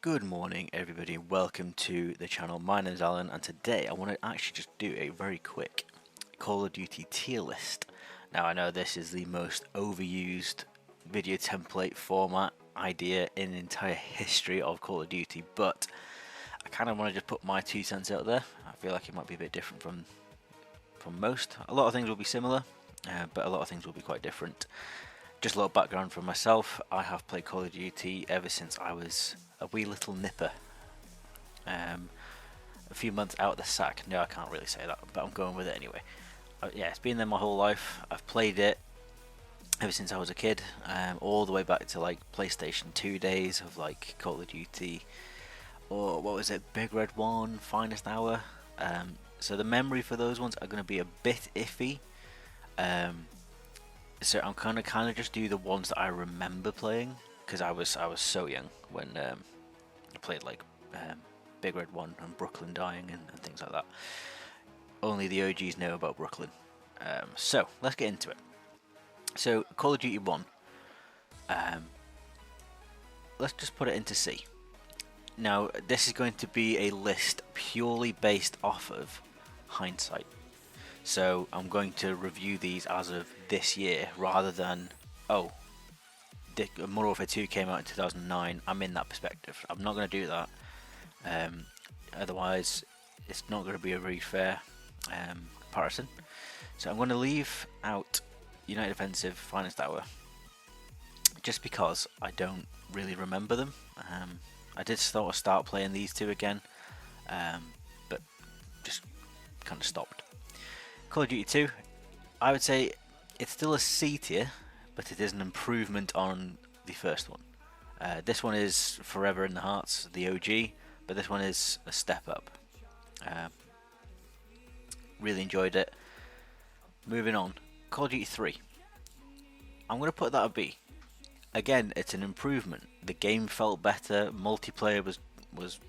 Good morning everybody, welcome to the channel. My name is Alan and today I want to actually just do a very quick Call of Duty tier list. Now I know this is the most overused video template format idea in the entire history of Call of Duty, but I kind of want to just put my 2 cents out there. I feel like it might be a bit different from most. A lot of things will be similar, but a lot of things will be quite different. Just a little background from myself. I have played Call of Duty ever since I was a wee little nipper. A few months out of the sack. No, I can't really say that, but I'm going with it anyway. Yeah, it's been there my whole life. I've played it ever since I was a kid, all the way back to like PlayStation 2 days of like Call of Duty, or what was it, Big Red 1, Finest Hour. So the memory for those ones are going to be a bit iffy. So I'm kind of just do the ones that I remember playing, because I was so young when I played like Big Red 1 and Brooklyn Dying and things like that. Only the OGs know about Brooklyn. So let's get into it. So Call of Duty 1, let's just put it into C. Now this is going to be a list purely based off of hindsight. So I'm going to review these as of this year rather than, oh, Modern Warfare 2 came out in 2009, I'm in that perspective. I'm not going to do that. Otherwise, it's not going to be a very fair comparison. So I'm going to leave out United Offensive, Finest Hour, just because I don't really remember them. I did start playing these two again, but just kind of stopped. Call of Duty 2, I would say it's still a C tier, but it is an improvement on the first one. This one is forever in the hearts, the OG, but this one is a step up. Really enjoyed it. Moving on, Call of Duty 3. I'm going to put that a B. Again, it's an improvement. The game felt better, multiplayer was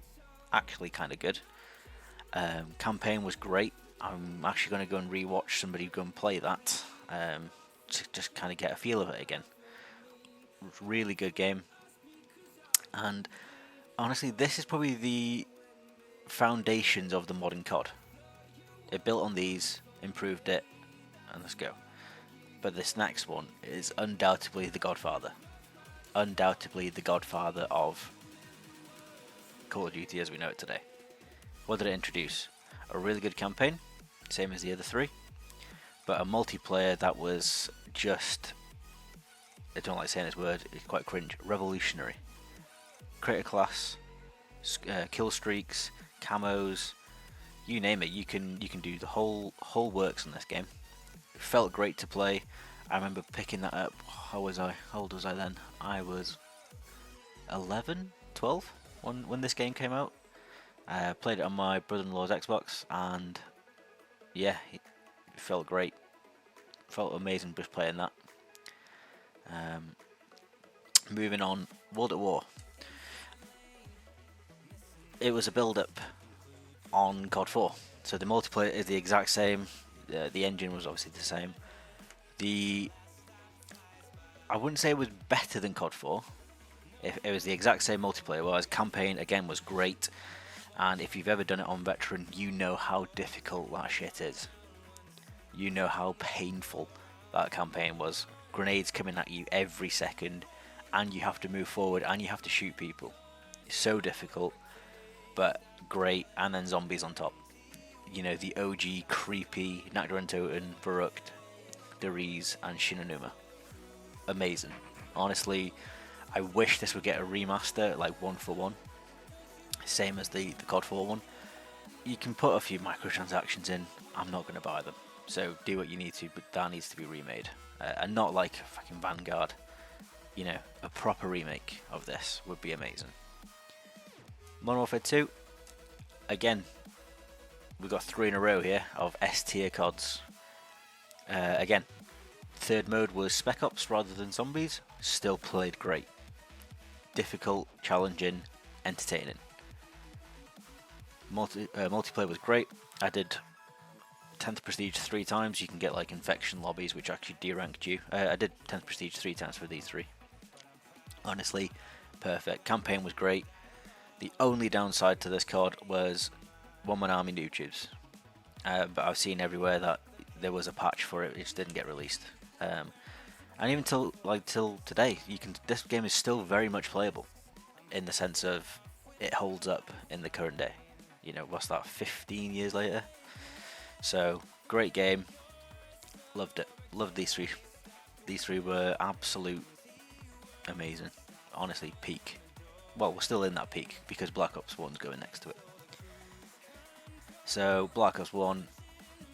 actually kind of good. Campaign was great. I'm actually going to go and rewatch somebody go and play that, to just kind of get a feel of it again. Really good game, and honestly this is probably the foundations of the modern COD. It built on these, improved it, and let's go. But this next one is undoubtedly the godfather. Undoubtedly the godfather of Call of Duty as we know it today. What did it introduce? A really good campaign, same as the other three, but a multiplayer that was just, I don't like saying this word, it's quite cringe, revolutionary. Create a class, kill streaks, camos, you name it, you can do the whole works in this game. It felt great to play. I remember picking that up. How old was I then? I was 11, 12 when this game came out. I played it on my brother-in-law's Xbox, and yeah, it felt great. Felt amazing just playing that. Moving on, World at War. It was a build-up on COD 4, so the multiplayer is the exact same. The engine was obviously the same. I wouldn't say it was better than COD 4. It was the exact same multiplayer. Whereas campaign again was great. And if you've ever done it on Veteran, you know how difficult that shit is. You know how painful that campaign was. Grenades coming at you every second, and you have to move forward, and you have to shoot people. It's so difficult, but great. And then zombies on top. You know, the OG creepy Nakdorantoten, Verrucht, Deriz, and Shinonuma. Amazing. Honestly, I wish this would get a remaster, like 1-for-1. Same as the COD 4 one. You can put a few microtransactions in. I'm not going to buy them. So do what you need to, but that needs to be remade. And not like fucking Vanguard. You know, a proper remake of this would be amazing. Modern Warfare 2. Again, we've got 3 in a row here of S tier CODs. Again, third mode was Spec Ops rather than Zombies. Still played great. Difficult, challenging, entertaining. Multiplayer was great. I did 10th Prestige 3 times. You can get like infection lobbies which actually deranked you. I did 10th Prestige 3 times for these 3. Honestly, perfect. Campaign was great. The only downside to this COD was one man army noob tubes. But I've seen everywhere that there was a patch for it, it just didn't get released. And even till today, this game is still very much playable, in the sense of it holds up in the current day. You know, what's that? 15 years later. So great game, loved it. Loved these three. These three were absolute amazing. Honestly, peak. Well, we're still in that peak because Black Ops 1's going next to it. So Black Ops 1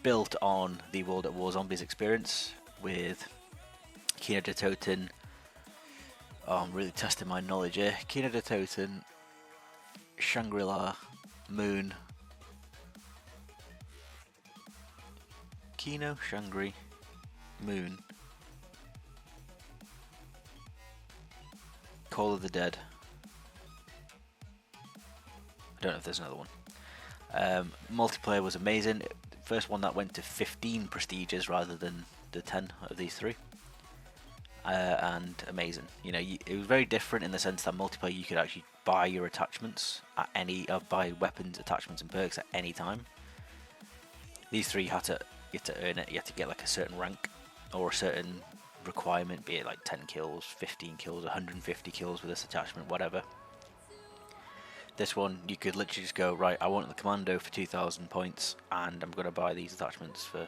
built on the World at War Zombies experience with Kino de Toten. Oh, I'm really testing my knowledge here. Kino de Toten, Shangri-La, Moon. Kino, Shangri, Moon. Call of the Dead. I don't know if there's another one. Multiplayer was amazing. First one that went to 15 prestiges rather than the 10 of these three. And amazing. You know, it was very different in the sense that multiplayer you could actually buy your attachments at buy weapons, attachments, and perks at any time. These three you had to earn it. You had to get like a certain rank or a certain requirement, be it like 10 kills, 15 kills, 150 kills with this attachment, whatever. This one, you could literally just go, right, I want the Commando for 2,000 points, and I'm going to buy these attachments for,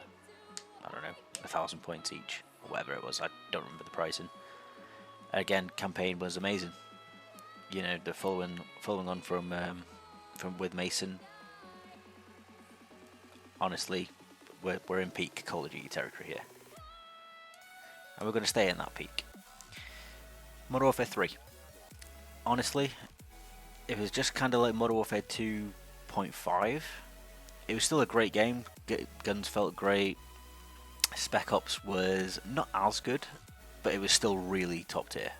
I don't know, 1,000 points each, or whatever it was. I don't remember the pricing. Again, campaign was amazing. You know, the following on from with Mason. Honestly, we're in peak Call of Duty territory here, and we're going to stay in that peak. Modern Warfare 3. Honestly, it was just kind of like Modern Warfare 2.5. It was still a great game. Guns felt great. Spec Ops was not as good, but it was still really top tier.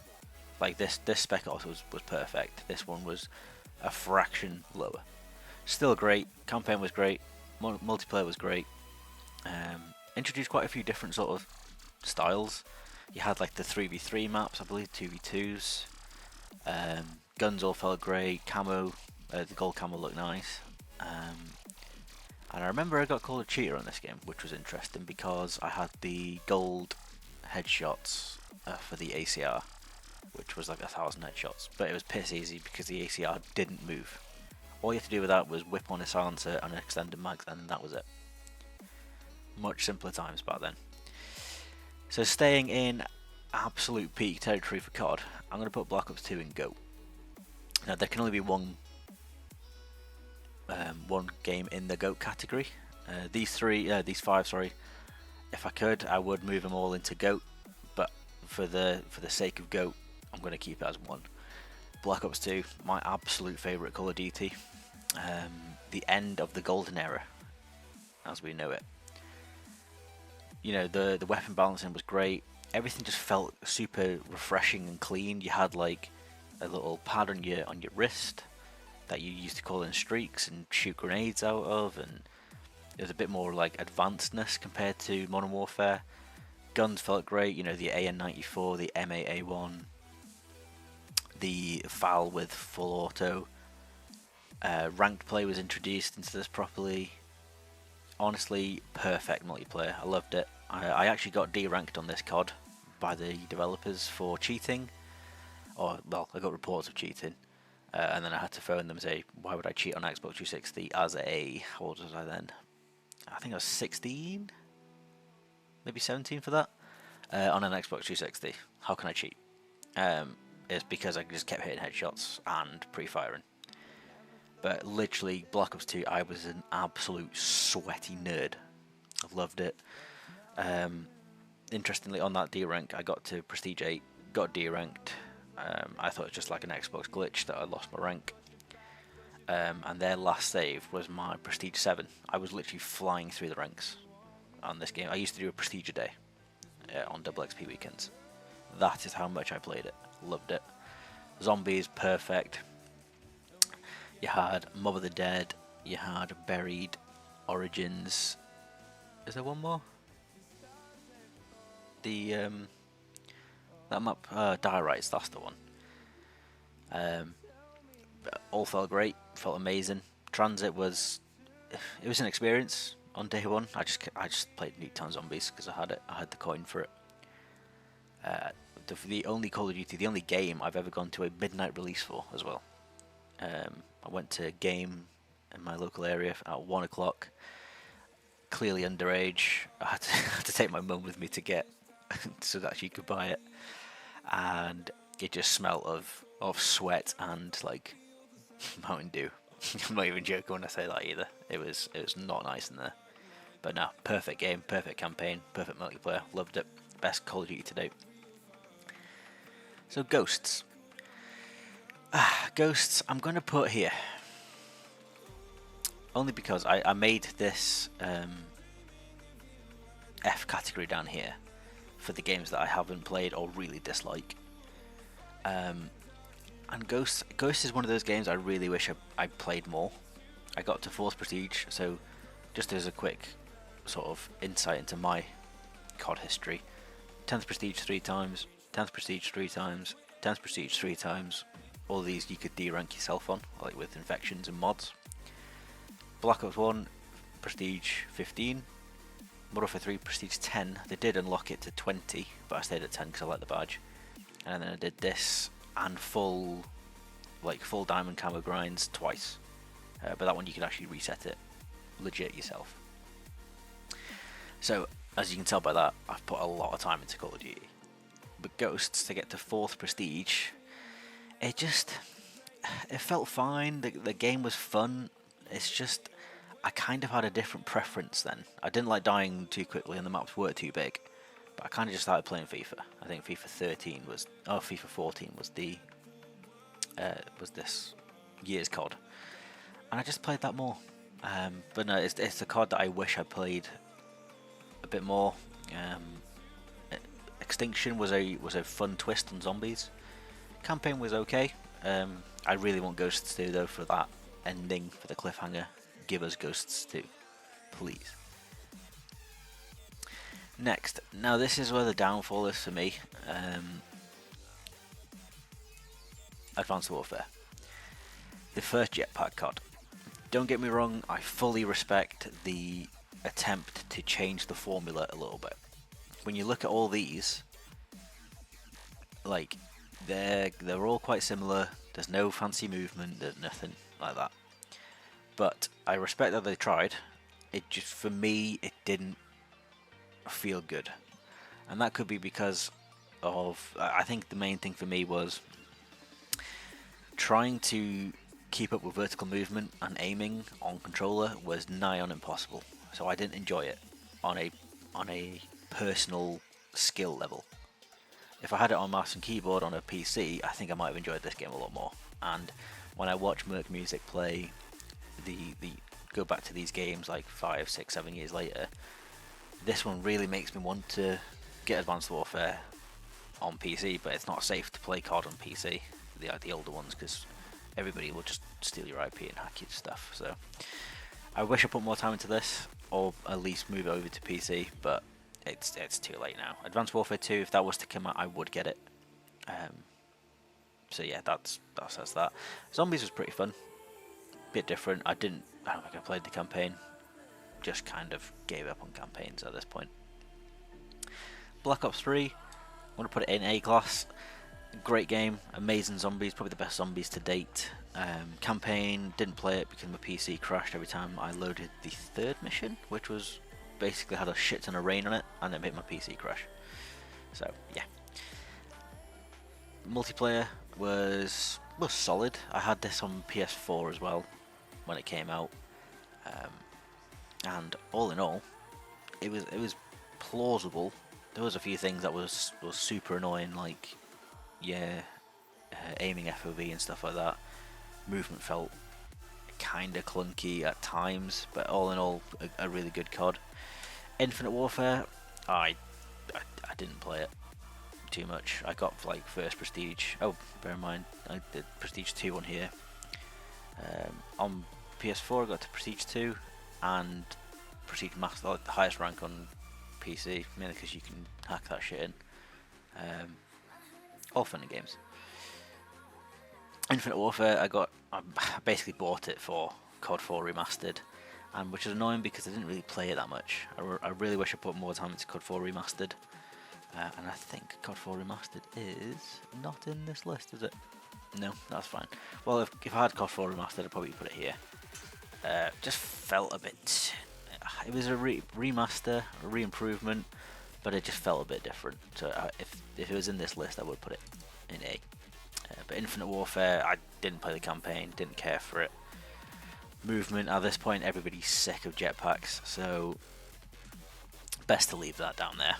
Like this Spec Ops was perfect. This one was a fraction lower. Still great. Campaign was great. Multiplayer was great. Introduced quite a few different sort of styles. You had like the 3v3 maps, I believe 2v2s. Guns all felt great. Camo, the gold camo looked nice. And I remember I got called a cheater on this game, which was interesting because I had the gold headshots for the ACR, which was like 1,000 headshots. But it was piss easy because the ACR didn't move. All you had to do with that was whip on a silencer and an extended mag, and that was it. Much simpler times back then. So staying in absolute peak territory for COD, I'm going to put Black Ops 2 in GOAT. Now there can only be one game in the GOAT category. These five, sorry. If I could, I would move them all into GOAT, but for the sake of GOAT, I'm going to keep it as one. Black Ops 2, my absolute favourite Call of Duty. The end of the golden era, as we know it. You know, the weapon balancing was great. Everything just felt super refreshing and clean. You had like a little pad on your wrist that you used to call in streaks and shoot grenades out of, and there's a bit more like advancedness compared to Modern Warfare. Guns felt great. You know, the AN-94, the MAA-1, the FAL with full auto. Ranked play was introduced into this properly. Honestly, perfect multiplayer. I loved it. I actually got deranked on this COD by the developers for cheating. Or, well, I got reports of cheating. And then I had to phone them and say, why would I cheat on Xbox 360 as how old was I then? I think I was 16? Maybe 17 for that? On an Xbox 360. How can I cheat? It's because I just kept hitting headshots and pre-firing. But literally, Black Ops 2, I was an absolute sweaty nerd. I loved it. Interestingly, on that D rank, I got to Prestige 8, got deranked. I thought it was just like an Xbox glitch that I lost my rank. And their last save was my Prestige 7. I was literally flying through the ranks on this game. I used to do a Prestige a day on double XP weekends. That is how much I played it. Loved it. Zombies, perfect. You had Mob of the Dead, you had Buried, Origins. Is there one more? The that map, Dire Rights, that's the one. All felt great, felt amazing. Transit was, it was an experience on day one. I just played Nuketown Zombies because I had it. I had the coin for it. The only Call of Duty, the only game I've ever gone to a midnight release for as well. I went to a game in my local area at 1 o'clock. Clearly underage. I had to, had to take my mum with me to get so that she could buy it, and it just smelled of sweat and like Mountain Dew. I'm not even joking when I say that either. It was not nice in there. But no, perfect game, perfect campaign, perfect multiplayer. Loved it. Best Call of Duty to date. So Ghosts. Ghosts, I'm going to put here. Only because I made this F category down here for the games that I haven't played or really dislike. And Ghosts is one of those games I really wish I played more. I got to 4th Prestige, so just as a quick sort of insight into my COD history. 10th Prestige 3 times, 10th Prestige 3 times, 10th Prestige 3 times. All these you could D-rank yourself on, like with infections and mods. Black Ops 1, Prestige 15. Modern Warfare 3, Prestige 10. They did unlock it to 20, but I stayed at 10 because I like the badge. And then I did this and full diamond camo grinds twice. But that one you can actually reset it legit yourself. So, as you can tell by that, I've put a lot of time into Call of Duty. But Ghosts, to get to 4th Prestige, it felt fine. The game was fun. It's just, I kind of had a different preference then. I didn't like dying too quickly and the maps were too big. But I kind of just started playing FIFA. I think FIFA 14 was this year's COD. And I just played that more. But no, it's the COD that I wish I played a bit more. Extinction was a fun twist on zombies. Campaign was okay. I really want Ghosts 2 though for that ending, for the cliffhanger. Give us Ghosts 2, please. Next, now this is where the downfall is for me. Advanced Warfare. The first jetpack COD. Don't get me wrong, I fully respect the attempt to change the formula a little bit. When you look at all these, like, they're all quite similar. There's no fancy movement, there's nothing like that. But I respect that they tried. It just, for me, it didn't feel good. And that could be because of, I think the main thing for me was trying to keep up with vertical movement and aiming on controller was nigh on impossible. So I didn't enjoy it on a personal skill level. If I had it on mouse and keyboard on a PC, I think I might have enjoyed this game a lot more. And when I watch Merc Music play the go back to these games like 5, 6, 7 years later, this one really makes me want to get Advanced Warfare on PC, but it's not safe to play COD on PC, the older ones, because everybody will just steal your IP and hack your stuff. So I wish I put more time into this, or at least move over to PC, but it's too late now. Advanced Warfare 2, if that was to come out, I would get it. So yeah, that says that. Zombies was pretty fun. Bit different. I don't think I played the campaign. Just kind of gave up on campaigns at this point. Black Ops 3, I want to put it in A class. Great game, amazing zombies, probably the best zombies to date. Campaign, didn't play it because my PC crashed every time I loaded the 3rd mission, which was basically had a shit ton of rain on it, and it made my PC crash. So yeah. Multiplayer was solid. I had this on PS4 as well when it came out, and all in all, it was plausible. There was a few things that was super annoying, like aiming FOV and stuff like that. Movement felt kinda clunky at times, but all in all, a really good COD. Infinite Warfare, I didn't play it too much. I got like 1st Prestige. Oh, bear in mind, I did Prestige 2 on here. On PS4, I got to Prestige 2 and Prestige Master, like the highest rank on PC, mainly because you can hack that shit in. All fun and games. Infinite Warfare, I basically bought it for COD 4 Remastered, and which is annoying because I didn't really play it that much. I really wish I put more time into COD 4 Remastered, and I think COD 4 Remastered is not in this list, is it? No, that's fine. Well, if I had COD 4 Remastered, I'd probably put it here. Just felt a bit. It was a remaster, a re-improvement, but it just felt a bit different. So if it was in this list, I would put it in A. But Infinite Warfare, I didn't play the campaign, didn't care for it. Movement, at this point, everybody's sick of jetpacks, so best to leave that down there.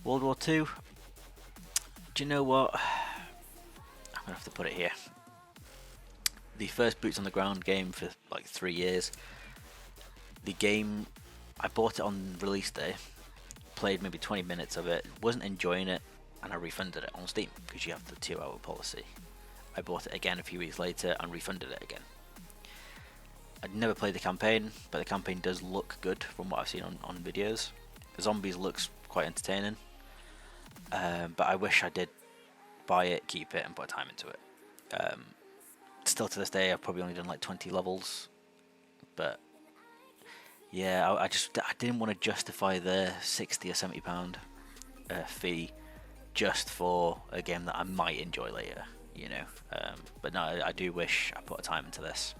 World War II, do you know what? I'm gonna have to put it here. The first boots on the ground game for like 3 years. The game, I bought it on release day, played maybe 20 minutes of it, wasn't enjoying it, and I refunded it on Steam because you have the 2-hour policy. I bought it again a few weeks later and refunded it again. I'd never played the campaign, but the campaign does look good from what I've seen on videos. The zombies looks quite entertaining, but I wish I did buy it, keep it, and put time into it. Still to this day, I've probably only done like 20 levels, but yeah, I didn't want to justify the £60 or £70 fee just for a game that I might enjoy later, you know. But no, I do wish I put time into this.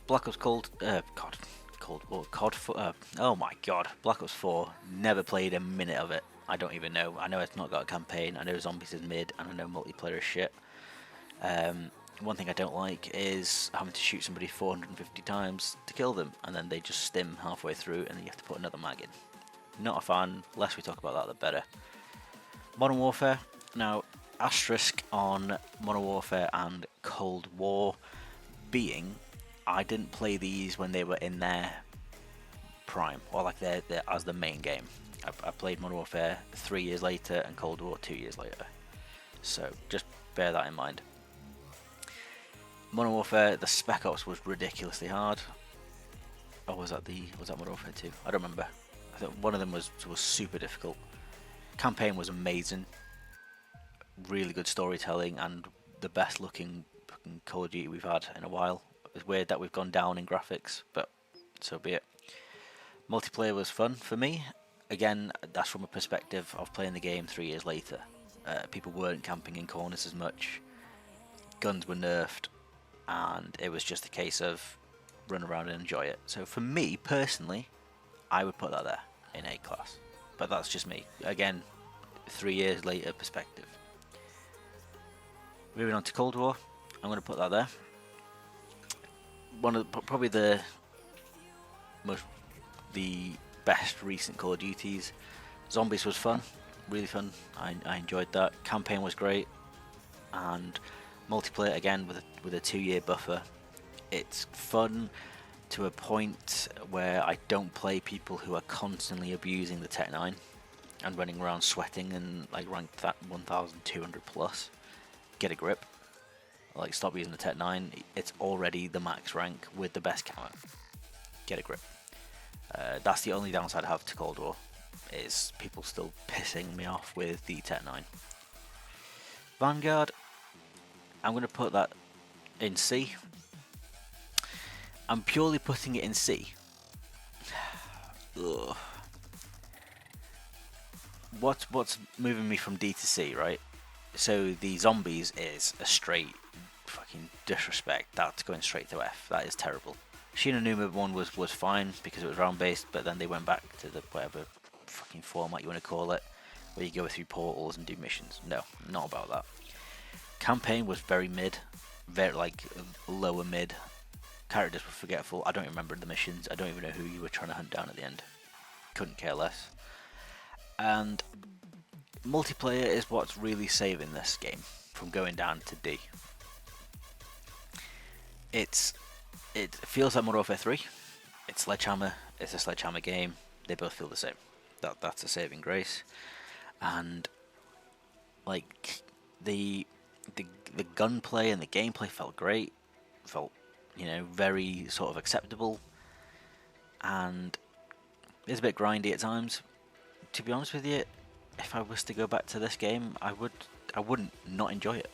Black Ops Cold War, oh my god, Black Ops 4, never played a minute of it. I don't even know. I know it's not got a campaign, I know zombies is mid, and I know multiplayer is shit. One thing I don't like is having to shoot somebody 450 times to kill them, and then they just stim halfway through, and then you have to put another mag in. Not a fan. Less we talk about that, the better. Modern Warfare. Now, asterisk on Modern Warfare and Cold War being, I didn't play these when they were in their prime, or like they're as the main game. I played Modern Warfare 3 years later and Cold War 2 years later. So just bear that in mind. Modern Warfare, the Spec Ops was ridiculously hard. Or was that Modern Warfare 2? I don't remember. I think one of them was super difficult. Campaign was amazing. Really good storytelling and the best looking Call of Duty we've had in a while. It's weird that we've gone down in graphics, but so be it. Multiplayer was fun for me. Again, that's from a perspective of playing the game 3 years later. People weren't camping in corners as much. Guns were nerfed, and it was just a case of run around and enjoy it. So for me personally, I would put that there in A class, but that's just me. Again, 3 years later perspective. Moving on to Cold War, I'm going to put that there. Probably the best recent Call of Duties. Zombies was fun, really fun. I enjoyed that. Campaign was great, and multiplayer again with a 2-year buffer. It's fun to a point where I don't play people who are constantly abusing the Tech 9 and running around sweating and like rank that 1200 plus. Get a grip. Like, stop using the Tech 9. It's already the max rank with the best camo. Get a grip. That's the only downside I have to Cold War, is people still pissing me off with the Tech 9. Vanguard, I'm going to put that in C. I'm purely putting it in C. Ugh. What's moving me from D to C, right? So the zombies is a straight fucking disrespect. That's going straight to F. That is terrible. Shinonuma one was fine because it was round based, but then they went back to the whatever fucking format you want to call it, where you go through portals and do missions. No, not about that. Campaign was very mid, very like lower mid. Characters were forgetful. I don't remember the missions. I don't even know who you were trying to hunt down at the end. Couldn't care less. And multiplayer is what's really saving this game from going down to D. It feels like Modern Warfare 3. It's Sledgehammer. It's a Sledgehammer game. They both feel the same. That's a saving grace. And like the gunplay and the gameplay felt great. Felt, you know, very sort of acceptable. And it's a bit grindy at times. To be honest with you, if I was to go back to this game, I wouldn't not enjoy it.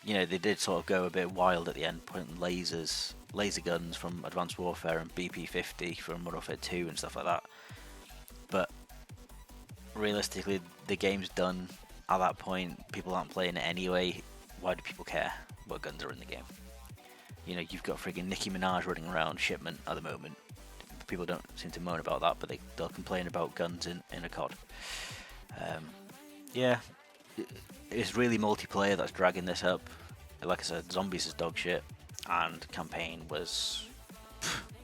you know, they did sort of go a bit wild at the end, putting laser guns from Advanced Warfare and BP-50 from Modern Warfare 2 and stuff like that. But realistically, the game's done at that point. People aren't playing it anyway. Why do people care what guns are in the game? You know, you've got friggin' Nicki Minaj running around Shipment at the moment. People don't seem to moan about that, but they'll complain about guns in a COD. Yeah, it's really multiplayer that's dragging this up. Like I said, Zombies is dog shit, and Campaign was...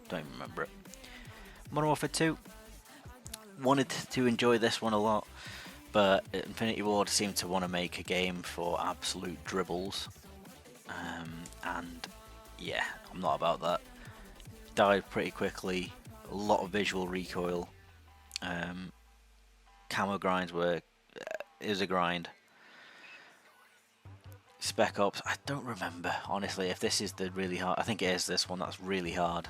don't even remember it. Modern Warfare 2, wanted to enjoy this one a lot, but Infinity Ward seemed to want to make a game for absolute dribbles. And yeah, I'm not about that. Died pretty quickly, a lot of visual recoil. Camo grinds were... it was a grind. Spec Ops, I don't remember, honestly, if this is the really hard... I think it is this one that's really hard.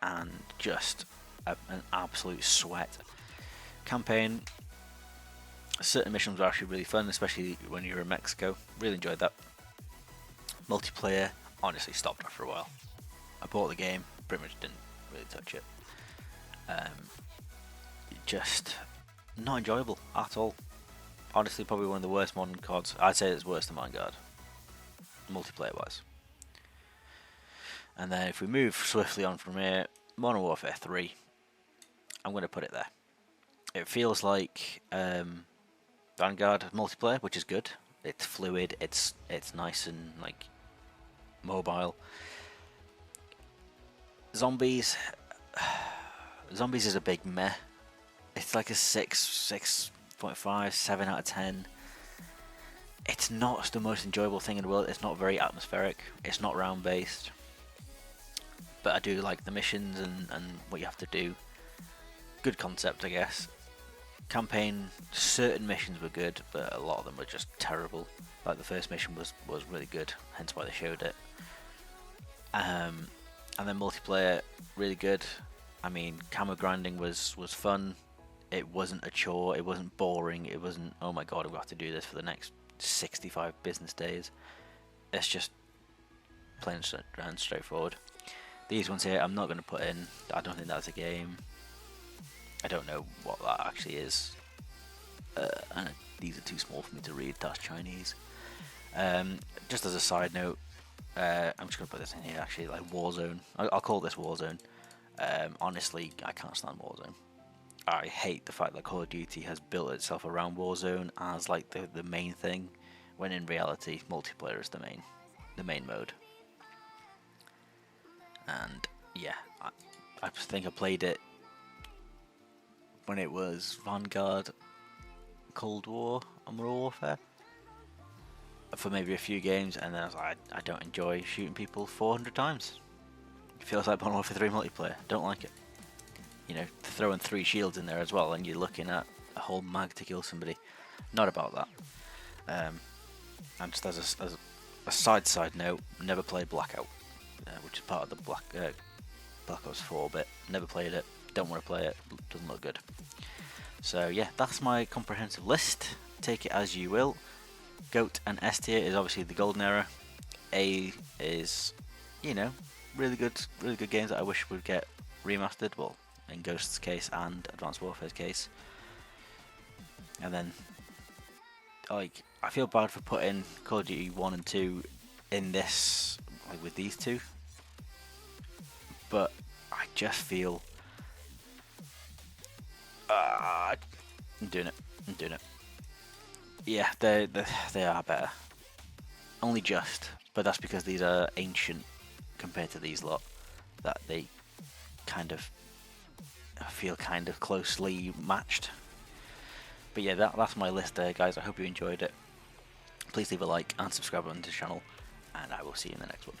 And just an absolute sweat. Campaign, certain missions were actually really fun, especially when you were in Mexico. Really enjoyed that. Multiplayer, honestly stopped after a while. I bought the game, pretty much didn't really touch it. Just not enjoyable at all. Honestly, probably one of the worst modern CODs. I'd say it's worse than Vanguard, multiplayer wise. And then if we move swiftly on from here, Modern Warfare 3, I'm going to put it there. It feels like Vanguard multiplayer, which is good. It's fluid, it's nice and like mobile. Zombies is a big meh. It's like a 6.5, 7 out of 10. It's not the most enjoyable thing in the world. It's not very atmospheric. It's not round based. But I do like the missions and what you have to do. Good concept, I guess. Campaign, certain missions were good, but a lot of them were just terrible. Like the first mission was really good, hence why they showed it. And then multiplayer, really good. I mean, camo grinding was fun. It wasn't a chore, it wasn't boring, it wasn't, oh my god, I've got to do this for the next 65 business days. It's just plain and straightforward. These ones here, I'm not going to put in. I don't think that's a game. I don't know what that actually is. And these are too small for me to read, that's Chinese. Just as a side note, I'm just going to put this in here actually, like Warzone. I'll call this Warzone. Honestly, I can't stand Warzone. I hate the fact that Call of Duty has built itself around Warzone as like the main thing, when in reality multiplayer is the main mode. And yeah, I think I played it when it was Vanguard, Cold War, and Modern Warfare for maybe a few games, and then I was like, I don't enjoy shooting people 400 times. It feels like Modern Warfare 3 multiplayer. Don't like it. You know, throwing 3 shields in there as well, and you're looking at a whole mag to kill somebody. Not about that. And just as a side note, never played Blackout, which is part of the Black Ops 4 bit. Never played it. Don't want to play it. Doesn't look good. So yeah, that's my comprehensive list. Take it as you will. GOAT and S tier is obviously the golden era. A is, you know, really good games that I wish would get remastered. Well, in Ghost's case and Advanced Warfare's case. And then, like, I feel bad for putting Call of Duty 1 and 2 in this, like, with these two. But I just feel... I'm doing it. Yeah, they are better. Only just, but that's because these are ancient compared to these lot. That they kind of feel kind of closely matched. But yeah, that's my list there, guys. I hope you enjoyed it. Please leave a like and subscribe on the channel, and I will see you in the next one.